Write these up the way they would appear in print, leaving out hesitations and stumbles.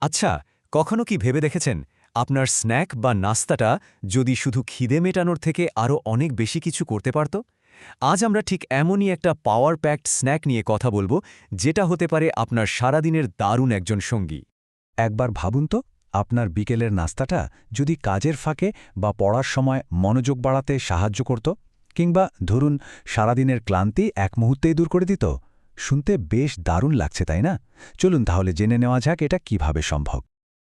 আচ্ছা, কখনো কি ভেবে দেখেছেন আপনার স্ন্যাক বা নাস্তাটা যদি শুধু খিদে মেটানোর থেকে আরও অনেক বেশি কিছু করতে পারত? আজ আমরা ঠিক এমনই একটা পাওয়ার প্যাকড স্ন্যাক নিয়ে কথা বলবো, যেটা হতে পারে আপনার সারাদিনের দারুণ একজন সঙ্গী। একবার ভাবুন তো, আপনার বিকেলের নাস্তাটা যদি কাজের ফাঁকে বা পড়ার সময় মনোযোগ বাড়াতে সাহায্য করত, কিংবা ধরুন সারাদিনের ক্লান্তি এক মুহূর্তেই দূর করে দিত। শুনতে বেশ দারুণ লাগছে, তাই না? চলুন তাহলে জেনে নেওয়া যাক এটা কিভাবে সম্ভব।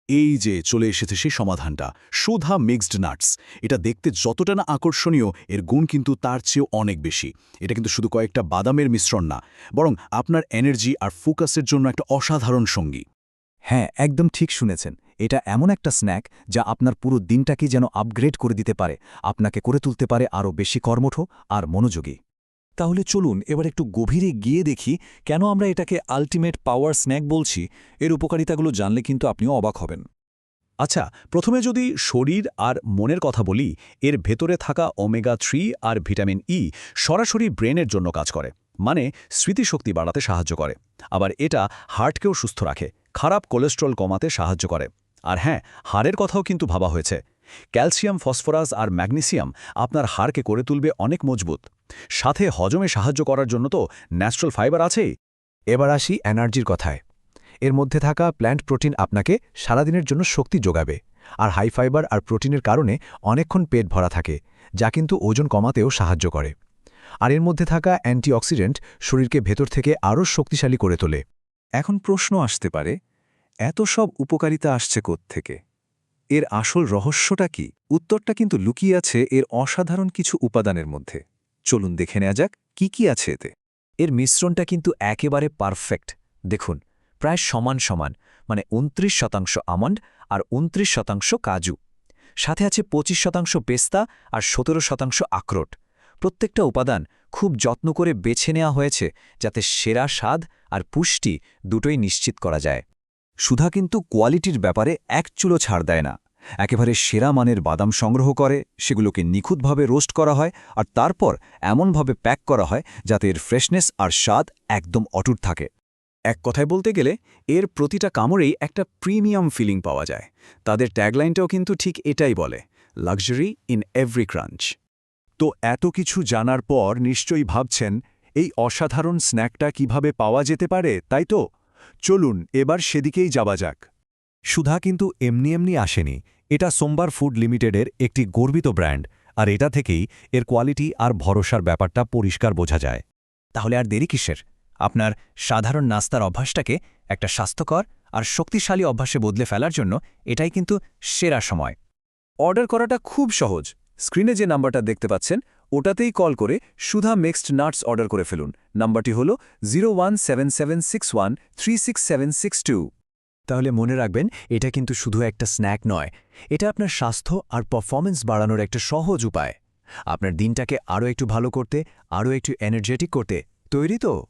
এই যে চলে এসেছে সেই সমাধানটা, সুধা মিক্সড নাটস। এটা দেখতে যতটা না আকর্ষণীয়, এর গুণ কিন্তু তার চেয়েও অনেক বেশি। এটা কিন্তু শুধু কয়েকটা বাদামের মিশ্রণ না, বরং আপনার এনার্জি আর ফোকাসের জন্য একটা অসাধারণ সঙ্গী। হ্যাঁ, একদম ঠিক শুনেছেন। এটা এমন একটা স্ন্যাক যা আপনার পুরো দিনটাকে যেন আপগ্রেড করে দিতে পারে, আপনাকে করে তুলতে পারে আরও বেশি কর্মঠ আর মনোযোগী। তাহলে চলুন এবার একটু গভীরে গিয়ে দেখি কেন আমরা এটাকে আল্টিমেট পাওয়ার স্ন্যাক বলছি। এর উপকারিতাগুলো জানলে কিন্তু আপনিও অবাক হবেন। আচ্ছা, প্রথমে যদি শরীর আর মনের কথা বলি, এর ভেতরে থাকা ওমেগা-3 আর ভিটামিন ই সরাসরি ব্রেনের জন্য কাজ করে, মানে স্মৃতিশক্তি বাড়াতে সাহায্য করে। আবার এটা হার্টকেও সুস্থ রাখে, খারাপ কোলেস্ট্রল কমাতে সাহায্য করে। আর হ্যাঁ, হাড়ের কথাও কিন্তু ভাবা হয়েছে। ক্যালসিয়াম, ফসফরাস আর ম্যাগনেসিয়াম আপনার হাড়কে করে তুলবে অনেক মজবুত। সাথে হজমে সাহায্য করার জন্য তো ন্যাচারাল ফাইবার আছেই। এবার আসি এনার্জির কথায়। এর মধ্যে থাকা প্ল্যান্ট প্রোটিন আপনাকে সারাদিনের জন্য শক্তি যোগাবে, আর হাই ফাইবার আর প্রোটিনের কারণে অনেকক্ষণ পেট ভরা থাকে, যা কিন্তু ওজন কমাতেও সাহায্য করে। আর এর মধ্যে থাকা অ্যান্টিঅক্সিডেন্ট শরীরকে ভেতর থেকে আরও শক্তিশালী করে তোলে। এখন প্রশ্ন আসতে পারে, এত সব উপকারিতা আসছে কোত্থেকে? এর আসল রহস্যটা কি? উত্তরটা কিন্তু লুকিয়ে আছে এর অসাধারণ কিছু উপাদানের মধ্যে। চলুন দেখে নেওয়া যাক কি কি আছে এতে। এর মিশ্রণটা কিন্তু একেবারে পারফেক্ট। দেখুন, প্রায় সমান সমান, মানে 29% আমন্ড আর 29% কাজু। সাথে আছে 25% পেস্তা আর 17% আখরোট। প্রত্যেকটা উপাদান খুব যত্ন করে বেছে নেওয়া হয়েছে, যাতে সেরা স্বাদ আর পুষ্টি দুটোই নিশ্চিত করা যায়। সুধা কিন্তু কোয়ালিটির ব্যাপারে এক চুলো ছাড় দেয় না। একেবারে সেরা মানের বাদাম সংগ্রহ করে, সেগুলোকে নিখুঁতভাবে রোস্ট করা হয়, আর তারপর এমনভাবে প্যাক করা হয় যাতে এর ফ্রেশনেস আর স্বাদ একদম অটুট থাকে। এক কথায় বলতে গেলে এর প্রতিটা কামড়েই একটা প্রিমিয়াম ফিলিং পাওয়া যায়। তাদের ট্যাগলাইনটাও কিন্তু ঠিক এটাই বলে, লাক্সারি ইন এভরি ক্রাঞ্চ। তো এত কিছু জানার পর নিশ্চয়ই ভাবছেন, এই অসাধারণ স্ন্যাকটা কিভাবে পাওয়া যেতে পারে, তাই তো? চলুন এবার সেদিকেই যাওয়া যাক। সুধা কিন্তু এমনি এমনি আসেনি। এটা সোমবার ফুড লিমিটেডের একটি গর্বিত ব্র্যান্ড, আর এটা থেকেই এর কোয়ালিটি আর ভরসার ব্যাপারটা পরিষ্কার বোঝা যায়। তাহলে আর দেরি কিসের? আপনার সাধারণ নাস্তার অভ্যাসটাকে একটা স্বাস্থ্যকর আর শক্তিশালী অভ্যাসে বদলে ফেলার জন্য এটাই কিন্তু সেরা সময়। অর্ডার করাটা খুব সহজ। স্ক্রিনে যে নাম্বারটা দেখতে পাচ্ছেন, ওটাতেই কল করে সুধা মিক্সড নাটস অর্ডার করে ফেলুন। নাম্বারটি হল 017761366762। তাহলে মনে রাখবেন, এটা কিন্তু শুধু একটা স্ন্যাক নয়, এটা আপনার স্বাস্থ্য আর পারফরম্যান্স বাড়ানোর একটা সহজ উপায়। আপনার দিনটাকে আরও একটু ভালো করতে, আরও একটু এনার্জেটিক করতে তৈরি তো?